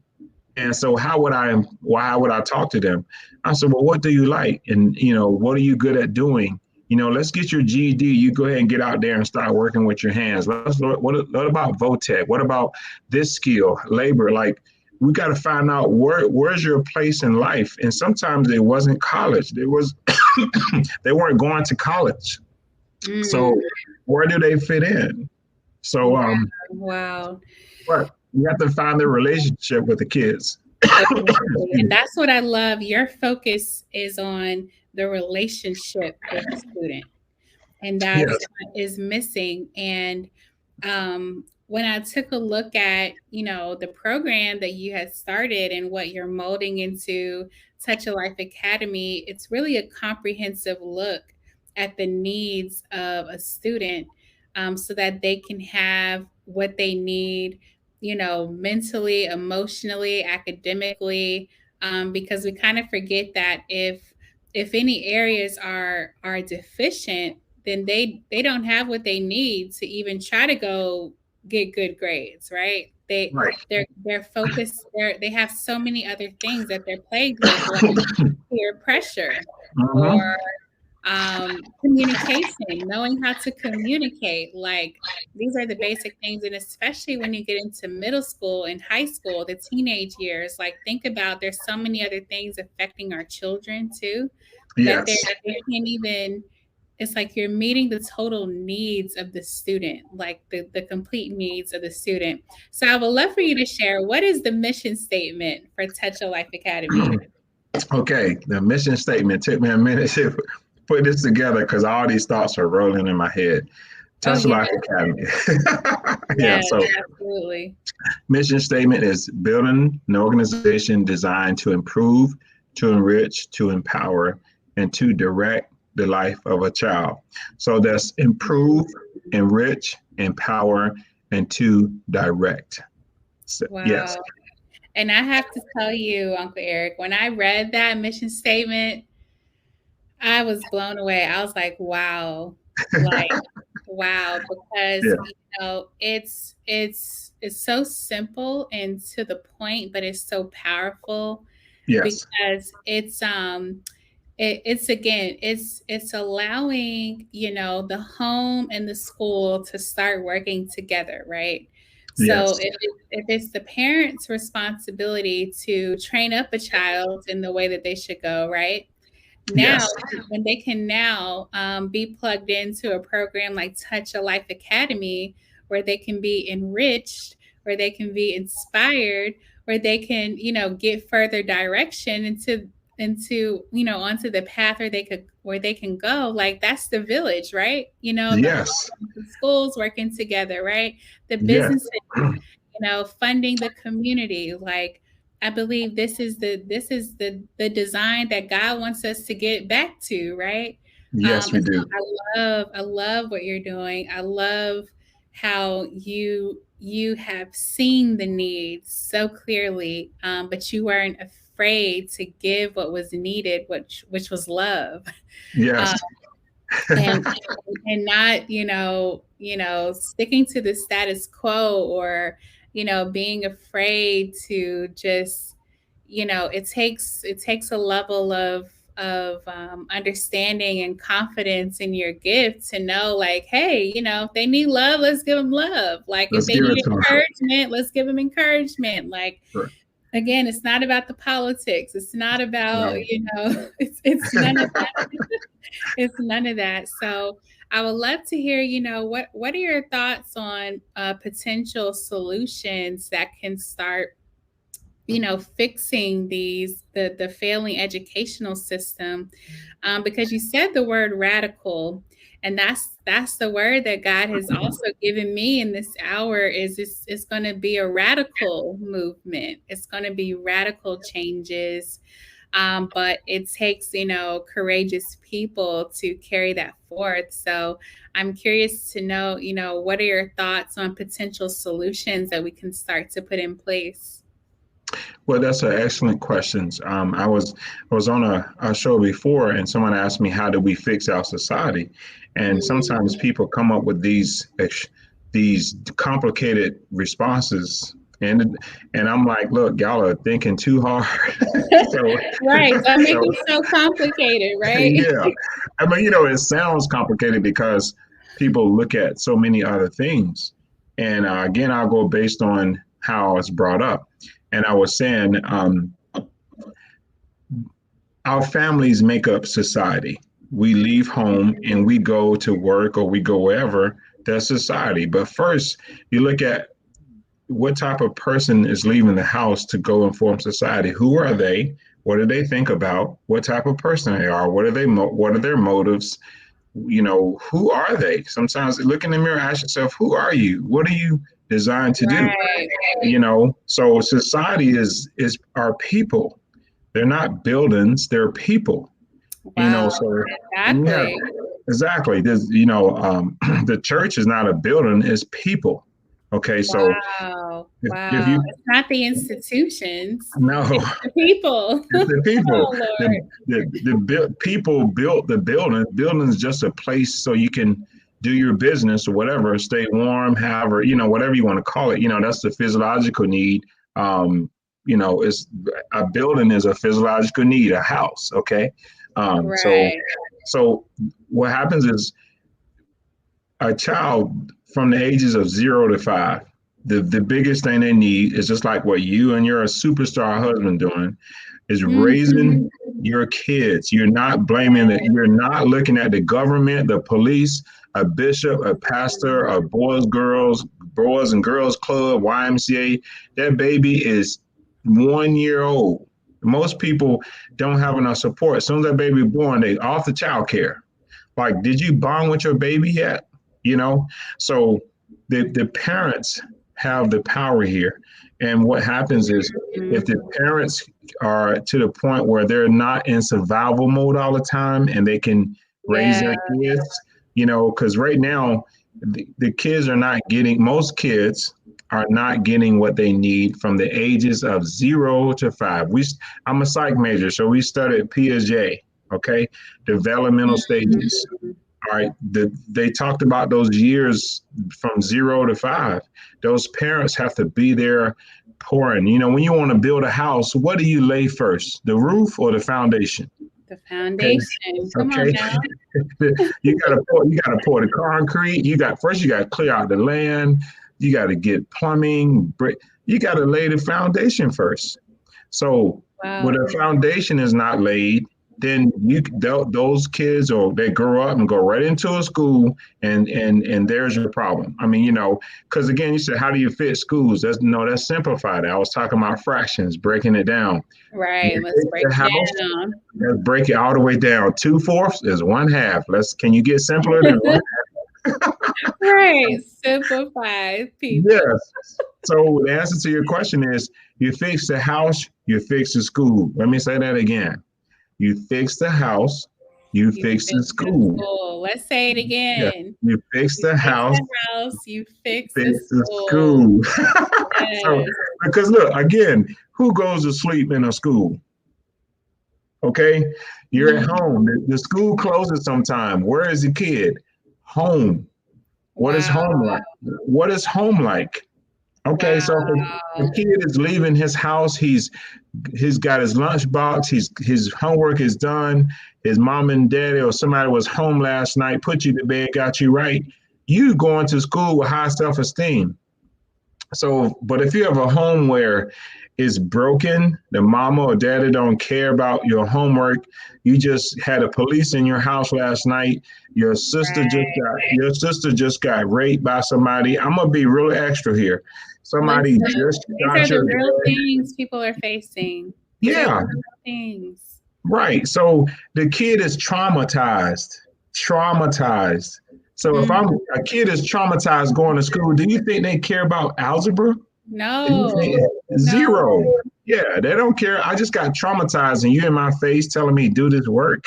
B: And so why would I talk to them? I said, well, what do you like? And, what are you good at doing? Let's get your GED. You go ahead and get out there and start working with your hands. What about VOTEC? What about this skill, labor? Like, we got to find out where's your place in life. And sometimes it wasn't college. They weren't going to college. So where do they fit in? So,
A: wow.
B: But you have to find the relationship with the kids.
A: And that's what I love. Your focus is on the relationship with the student. And that's what is missing. And when I took a look at, the program that you had started and what you're molding into Touch a Life Academy, it's really a comprehensive look at the needs of a student, so that they can have what they need, mentally, emotionally, academically, because we kind of forget that if any areas are deficient, then they don't have what they need to even try to go get good grades, right? They're focused. They have so many other things that they're plagued with, like peer pressure, or communication, knowing how to communicate. Like, these are the basic things. And especially when you get into middle school and high school, the teenage years, like, think about, there's so many other things affecting our children too, that they can't even, it's like you're meeting the total needs of the student, like the complete needs of the student. So I would love for you to share, what is the mission statement for Touch a Life Academy?
B: Okay, the mission statement took me a minute to put this together because all these thoughts are rolling in my head. Touch a Life Academy.
A: So absolutely.
B: Mission statement is building an organization designed to improve, to enrich, to empower, and to direct the life of a child. So that's improve, enrich, empower, and to direct. So,
A: wow. Yes. And I have to tell you, Uncle Eric, when I read that mission statement, I was blown away. I was like, wow, wow, because it's so simple and to the point, but it's so powerful.
B: Yes.
A: Because it's allowing, the home and the school to start working together, right? So if it's the parent's responsibility to train up a child in the way that they should go, right? Now, when they can now be plugged into a program like Touch a Life Academy, where they can be enriched, where they can be inspired, where they can, get further direction into onto the path where they can go. Like, that's the village, right? The schools working together, right? The businesses, funding the community. Like, I believe this is the design that God wants us to get back to, right?
B: Yes, we do.
A: I love what you're doing. I love how you have seen the needs so clearly, but you weren't afraid to give what was needed, which was love.
B: Yes.
A: and and not, sticking to the status quo, or, being afraid to just, it takes a level of understanding and confidence in your gift to know, like, hey, if they need love, let's give them love. Like, if
B: Let's
A: they
B: give it
A: need
B: to them.
A: encouragement, let's give them encouragement. Like,
B: Sure.
A: again, it's not about the politics. It's not about,
B: No.
A: it's none of that. It's none of that. So I would love to hear, what are your thoughts on potential solutions that can start, fixing the failing educational system, because you said the word radical, and that's the word that God has also given me in this hour. Is it's going to be a radical movement. It's going to be radical changes, but it takes, courageous people to carry that forth. So I'm curious to know, what are your thoughts on potential solutions that we can start to put in place?
B: Well, that's an excellent question. I was on a show before, and someone asked me, "How do we fix our society?" And sometimes
A: Mm.
B: people come up with these complicated responses, and I'm like, "Look, y'all are thinking too hard." so,
A: Right. Don't make
B: so
A: it so complicated, right?
B: yeah, I mean, it sounds complicated because people look at so many other things, and again, I'll go based on how it's brought up. And I was saying, our families make up society. We leave home and we go to work or we go wherever. That's society. But first, you look at what type of person is leaving the house to go and form society. Who are they? What do they think about? What type of person they are? What are their motives? Who are they? Sometimes look in the mirror, ask yourself, who are you? What are you designed to do?
A: Right.
B: So society is our people. They're not buildings, they're people.
A: Wow.
B: So yeah,
A: Exactly.
B: exactly. There's the church is not a building, it's people. Okay, so
A: Wow.
B: if
A: Wow.
B: you
A: It's not the institutions,
B: know,
A: it's the people.
B: it's the people.
A: Oh,
B: The
A: Lord.
B: people built the building. Building is just a place so you can do your business or whatever, stay warm, however, whatever you want to call it. That's the physiological need. It's a building is a physiological need, a house. Okay. Um, so
A: Right.
B: so what happens is a child from the ages of 0 to 5, the biggest thing they need is just like what you and your superstar husband doing is
A: Mhm.
B: raising your kids. You're not blaming it. You're not looking at the government, the police, a bishop, a pastor, a boys and girls club, YMCA. That baby is 1 year old. Most people don't have enough support. As soon as that baby born, they off the child care. Like, did you bond with your baby yet? You know, so the parents have the power here. And what happens is if
A: Mhm.
B: the parents are to the point where they're not in survival mode all the time and they can raise
A: Yeah.
B: their kids, because right now the kids are not getting, most kids are not getting what they need from the ages of 0 to 5. I'm a psych major, so we studied Piaget, okay, developmental stages.
A: Mhm.
B: All right, they talked about those years from 0 to 5. Those parents have to be there pouring. When you want to build a house, what do you lay first, the roof or the foundation?
A: The
B: Okay,
A: foundation. Come on
B: okay.
A: now.
B: You got to pour the concrete. You got to clear out the land. You got to get plumbing, brick. You got to lay the foundation first. So when
A: Wow.
B: the foundation is not laid, then those kids, or they grow up and go right into a school, and there's your problem. I mean, because again, you said, how do you fit schools? That's simplified. I was talking about fractions, breaking it down. You
A: Right. Let's
B: take
A: break
B: the house,
A: it down.
B: let's break it all the way down. 2/4 is 1/2. Can you get simpler than one?
A: Right. Simplify people.
B: Yes. So the answer to your question is, you fix the house, you fix the school. Let me say that again. You fix the house, you
A: You
B: fix
A: fix
B: the
A: the
B: school.
A: school. Let's say it
B: Yeah.
A: again.
B: You fix
A: You
B: the
A: fix
B: house,
A: the house, you fix
B: fix
A: the
B: the
A: school.
B: school. So,
A: Yes.
B: because look, again, who goes to sleep in a school? Okay, you're at
A: Mhm.
B: home. The school closes sometime. Where is the kid? Home. What is
A: Wow.
B: home like? What is home like? Okay, so if a
A: Wow.
B: kid is leaving his house, he's got his lunchbox, his homework is done, his mom and daddy or somebody was home last night, put you to bed, got you right. You going to school with high self-esteem. So, but if you have a home where it's broken, the mama or daddy don't care about your homework, you just had a police in your house last night,
A: Right.
B: your sister just got raped by somebody. I'm gonna be real extra here. Somebody
A: Listen,
B: just
A: these
B: shot
A: are the
B: your
A: real
B: dad.
A: things people are facing. These are the
B: Yeah,
A: real things.
B: right. So the kid is traumatized. Traumatized. So if
A: Mm,
B: I'm a kid is traumatized going to school, do you think they care about algebra?
A: no, no.
B: Zero. Yeah, they don't care. I just got traumatized and you in my face telling me do this work.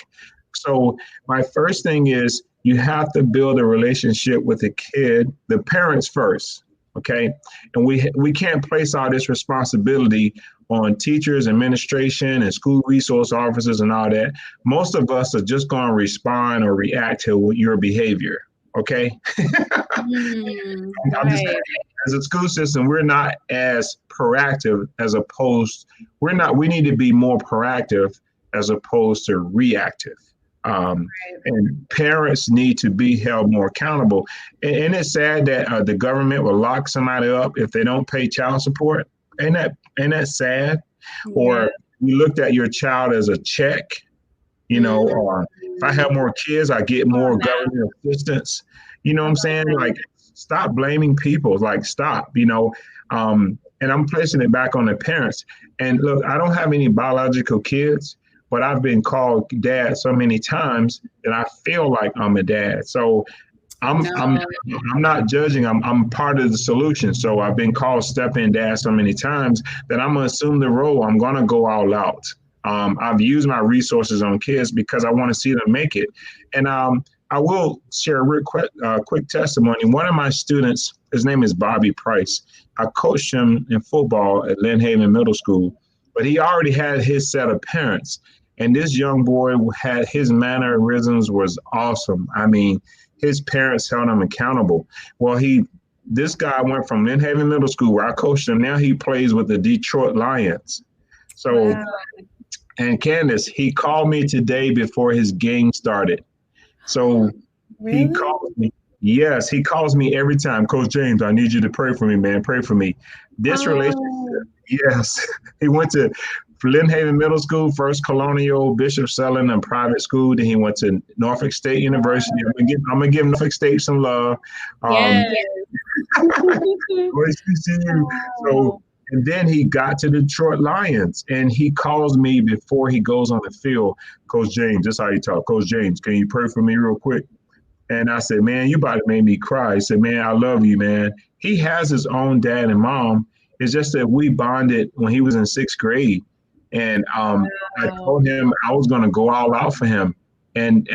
B: So my first thing is you have to build a relationship with the kid, the parents first. Okay. And we can't place all this responsibility on teachers, administration, and school resource officers and all that. Most of us are just going to respond or react to your behavior. Okay. I'm just
A: Right.
B: as a school system, we're not as proactive as opposed, we need to be more proactive as opposed to reactive. Um, and parents need to be held more accountable. And it's sad that the government will lock somebody up if they don't pay child support. Ain't that sad?
A: Yeah.
B: Or you looked at your child as a check,
A: Mm.
B: or if I have more kids, I get
A: Come
B: more
A: on now.
B: government assistance. You know what
A: Come
B: I'm
A: on
B: saying?
A: now.
B: Like, stop blaming people. Like, stop, and I'm placing it back on the parents. And look, I don't have any biological kids, but I've been called dad so many times that I feel like I'm a dad. So I'm I'm
A: No.
B: I'm not judging. I'm part of the solution. So I've been called step in dad so many times that I'm gonna assume the role. I'm gonna go all out. I've used my resources on kids because I want to see them make it. And I will share a real quick testimony. One of my students, his name is Bobby Price. I coached him in football at Lynn Haven Middle School, but he already had his set of parents. And this young boy had his mannerisms was awesome. I mean, his parents held him accountable. Well, this guy went from Lynn Haven Middle School where I coached him. Now he plays with the Detroit Lions. So,
A: Wow.
B: and Candace, he called me today before his game started. So he
A: Really?
B: calls me. Yes, he calls me every time. Coach James, I need you to pray for me, man. Pray for me. This relationship,
A: Oh,
B: yes. He went to Lynn Haven Middle School, First Colonial, Bishop Sutherland, private school. Then he went to Norfolk State University. I'm gonna give Norfolk State some love.
A: yes.
B: Voice TCU. So,
A: Oh,
B: and then he got to Detroit Lions, and he calls me before he goes on the field. Coach James, this is how you talk. Coach James, can you pray for me real quick? And I said, man, you about to make me cry. He said, man, I love you, man. He has his own dad and mom. It's just that we bonded when he was in sixth grade. And I
A: wow.
B: told him I was going to go all out for him. And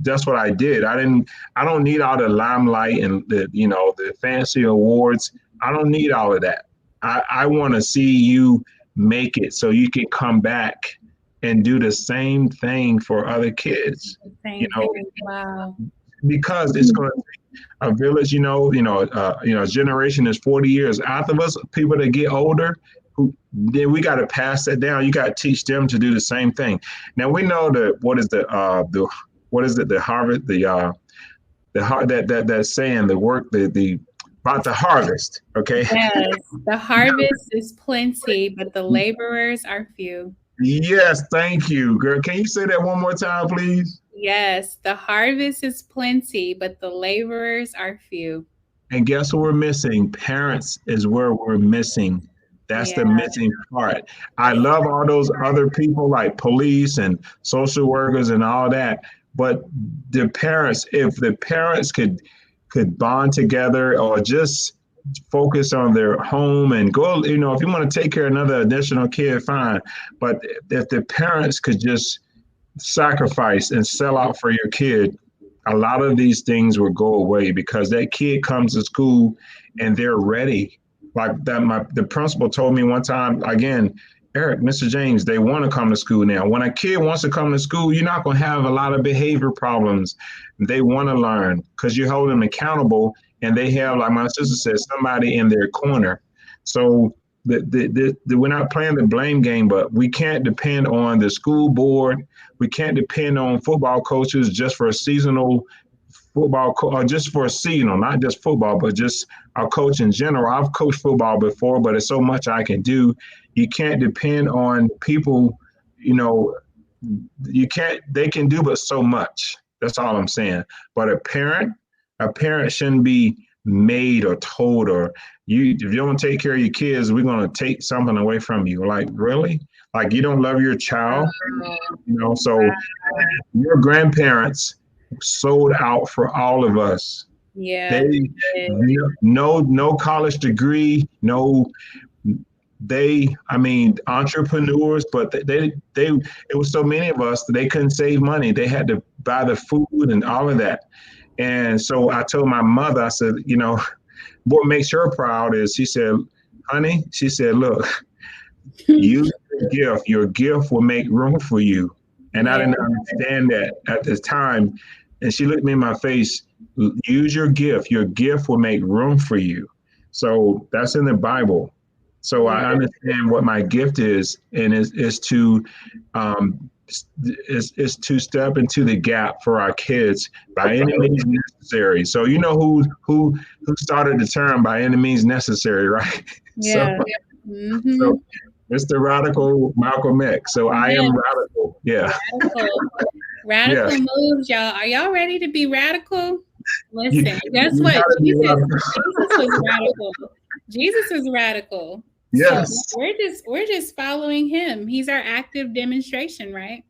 B: that's what I did. I don't need all the limelight and the fancy awards. I don't need all of that. I want to see you make it so you can come back and do the same thing for other kids. You
A: Same
B: know,
A: thing. Wow.
B: because it's going to take a village. A generation is 40 years after us. People that get older, who then we got to pass that down. You got to teach them to do the same thing. Now we know that what is it? The harvest, that saying, the work, the about the harvest. Okay.
A: Yes, the harvest is plenty, but the laborers are few.
B: Yes, thank you, girl. Can you say that one more time, please?
A: Yes, the harvest is plenty, but the laborers are few.
B: And guess what we're missing? Parents is where we're missing. That's
A: Yeah,
B: the missing part. I
A: that's
B: love all those other people like police and social workers and all that, but the parents, if the parents could bond together or just focus on their home and go, if you want to take care of another additional kid, fine. But if the parents could just sacrifice and sell out for your kid, a lot of these things will go away because that kid comes to school and they're ready. Like that, the principal told me one time again, Eric, Mr. James, they want to come to school now. When a kid wants to come to school, you're not going to have a lot of behavior problems. They want to learn because you hold them accountable, and they have, like my sister said, somebody in their corner. So we're not playing the blame game, but we can't depend on the school board. We can't depend on football coaches just for a seasonal football or just for a seasonal, not just football, but just our coach in general. I've coached football before, but it's so much I can do. You can't depend on people, they can do but so much. That's all I'm saying. But a parent shouldn't be made or told, or if you don't take care of your kids, we're going to take something away from you. Like, really? Like, you don't love your child? So your grandparents sold out for all of us.
A: Yeah.
B: No college degree, entrepreneurs, but it was so many of us that they couldn't save money. They had to buy the food and all of that. And so I told my mother, I said, what makes her proud is, she said, honey, look, use your gift will make room for you. And I didn't understand that at the time. And she looked me in my face, use your gift will make room for you. So that's in the Bible. So I understand what my gift is, and is to step into the gap for our kids by any means necessary. So who started the term by any means necessary, right?
A: Yeah.
B: So Mr. Radical Malcolm X. So I am radical. Yeah.
A: Radical moves, y'all. Are y'all ready to be radical? Listen, guess what? Jesus was radical. Jesus was radical.
B: Yes.
A: So we're just following him. He's our active demonstration, right?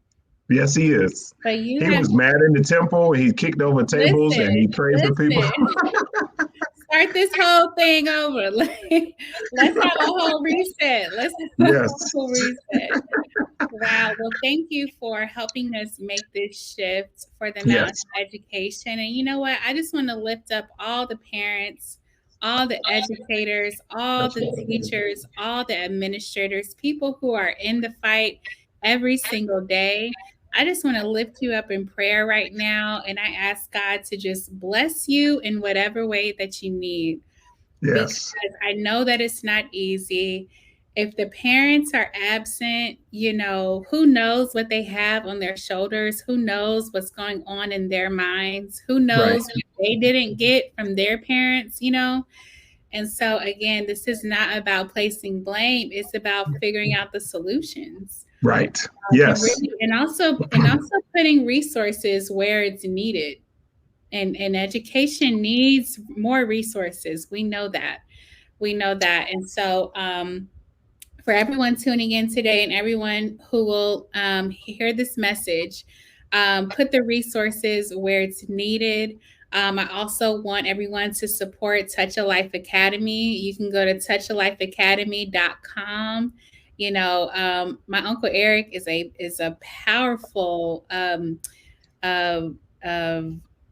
B: Yes, he is.
A: But
B: he was mad in the temple. He kicked over tables and he prayed for people.
A: Start this whole thing over. Let's have a whole reset. Let's have a whole reset. Wow. Well, thank you for helping us make this shift for the Mountain Education. And you know what? I just want to lift up all the parents, all the educators, all the teachers, all the administrators, people who are in the fight every single day. I just want to lift you up in prayer right now. And I ask God to just bless you in whatever way that you need.
B: Yes.
A: Because I know that it's not easy. If the parents are absent, who knows what they have on their shoulders? Who knows what's going on in their minds? Who knows what they didn't get from their parents, And so, again, this is not about placing blame. It's about figuring out the solutions.
B: Right. Yes.
A: And also putting resources where it's needed. And education needs more resources. We know that. And so for everyone tuning in today and everyone who will hear this message, put the resources where it's needed. I also want everyone to support Touch a Life Academy. You can go to touchalifeacademy.com. My Uncle Eric is a powerful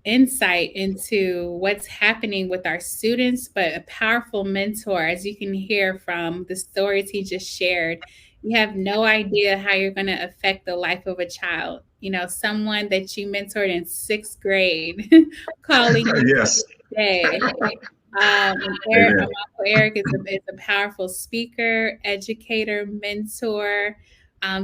A: insight into what's happening with our students, but a powerful mentor, as you can hear from the stories he just shared. You have no idea how you're going to affect the life of a child. Someone that you mentored in 6th grade, calling you today. Eric is a powerful speaker, educator, mentor.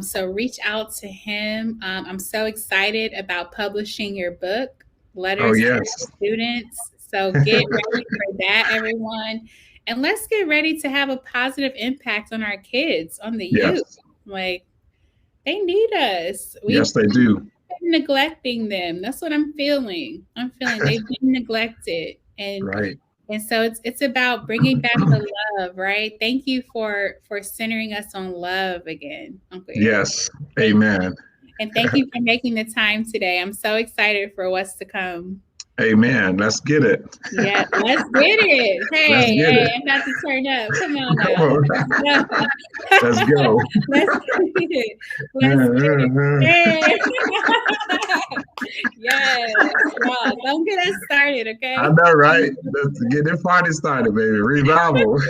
A: So reach out to him. I'm so excited about publishing your book, Letters to Students. So get ready for that, everyone. And let's get ready to have a positive impact on our kids, on the youth. Like, they need us.
B: Yes, they do.
A: We've been neglecting them. That's what I'm feeling. They've been neglected. And so it's about bringing back the love, right? Thank you for centering us on love again, Uncle Eric.
B: Yes. Amen.
A: And thank you for making the time today. I'm so excited for what's to come.
B: Amen. Let's get it.
A: Yeah, let's get it. Hey, I'm about to turn up. Come on now.
B: Let's go.
A: Let's get it. Let's get it. Hey. Yes. Wow. Don't get us started, okay?
B: I know, right? Let's get this party started, baby. Revival.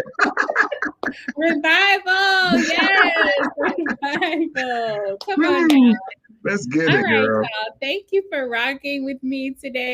A: Revival, yes, revival. Come on now.
B: Let's get
A: All
B: it,
A: right,
B: girl.
A: y'all. Thank you for rocking with me today.